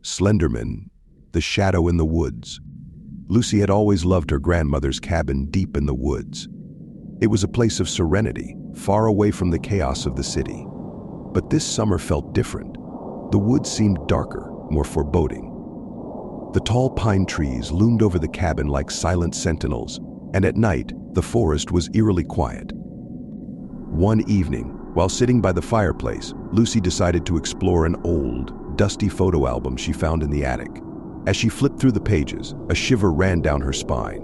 Slenderman, the shadow in the woods. Lucy had always loved her grandmother's cabin deep in the woods. It was a place of serenity, far away from the chaos of the city. But this summer felt different. The woods seemed darker, more foreboding. The tall pine trees loomed over the cabin like silent sentinels, and at night, the forest was eerily quiet. One evening, while sitting by the fireplace, Lucy decided to explore an old, dusty photo album she found in the attic. As she flipped through the pages, a shiver ran down her spine.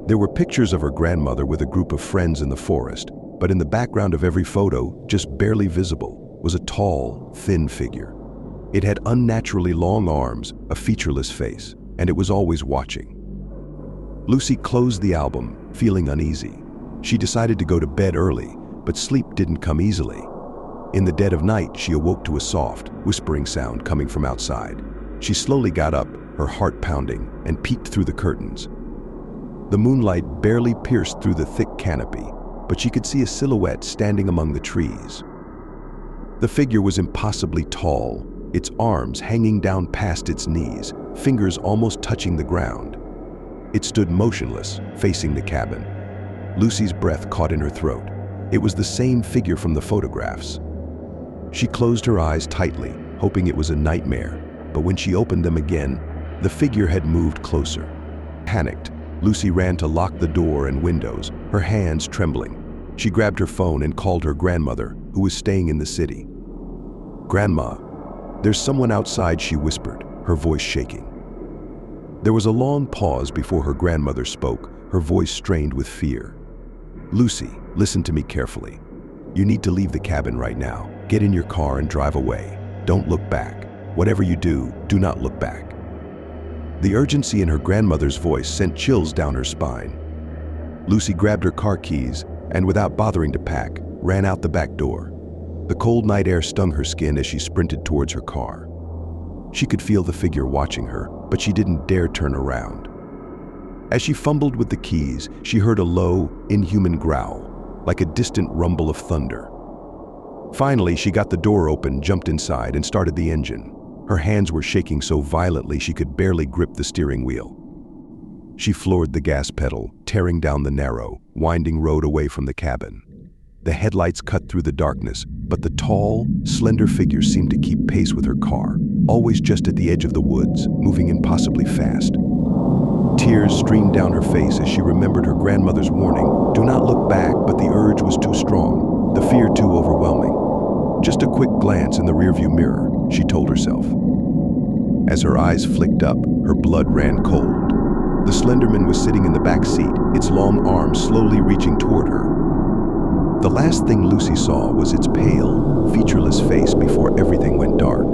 There were pictures of her grandmother with a group of friends in the forest, but in the background of every photo, just barely visible, was a tall, thin figure. It had unnaturally long arms, a featureless face, and it was always watching. Lucy closed the album, feeling uneasy. She decided to go to bed early, but sleep didn't come easily. In the dead of night, she awoke to a soft, whispering sound coming from outside. She slowly got up, her heart pounding, and peeked through the curtains. The moonlight barely pierced through the thick canopy, but she could see a silhouette standing among the trees. The figure was impossibly tall, its arms hanging down past its knees, fingers almost touching the ground. It stood motionless, facing the cabin. Lucy's breath caught in her throat. It was the same figure from the photographs. She closed her eyes tightly, hoping it was a nightmare, but when she opened them again, the figure had moved closer. Panicked, Lucy ran to lock the door and windows, her hands trembling. She grabbed her phone and called her grandmother, who was staying in the city. "Grandma, there's someone outside," she whispered, her voice shaking. There was a long pause before her grandmother spoke, her voice strained with fear. "Lucy, listen to me carefully. You need to leave the cabin right now. Get in your car and drive away. Don't look back. Whatever you do, do not look back." The urgency in her grandmother's voice sent chills down her spine. Lucy grabbed her car keys and, without bothering to pack, ran out the back door. The cold night air stung her skin as she sprinted towards her car. She could feel the figure watching her, but she didn't dare turn around. As she fumbled with the keys, she heard a low, inhuman growl, like a distant rumble of thunder. Finally, she got the door open, jumped inside, and started the engine. Her hands were shaking so violently she could barely grip the steering wheel. She floored the gas pedal, tearing down the narrow, winding road away from the cabin. The headlights cut through the darkness, but the tall, slender figure seemed to keep pace with her car, always just at the edge of the woods, moving impossibly fast. Tears streamed down her face as she remembered her grandmother's warning, "Do not look back," but the urge was too strong, the fear too overwhelming. "Just a quick glance in the rearview mirror," she told herself. As her eyes flicked up, her blood ran cold. The Slenderman was sitting in the back seat, its long arms slowly reaching toward her. The last thing Lucy saw was its pale, featureless face before everything went dark.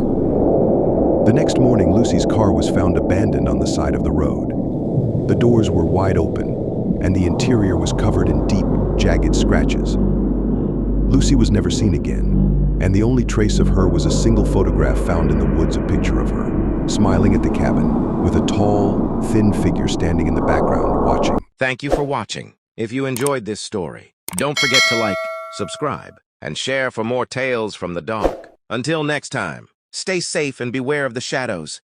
The next morning, Lucy's car was found abandoned on the side of the road. The doors were wide open, and the interior was covered in deep, jagged scratches. Lucy was never seen again, and the only trace of her was a single photograph found in the woods, a picture of her, smiling at the cabin, with a tall, thin figure standing in the background, watching. Thank you for watching. If you enjoyed this story, don't forget to like, subscribe, and share for more tales from the dark. Until next time, stay safe and beware of the shadows.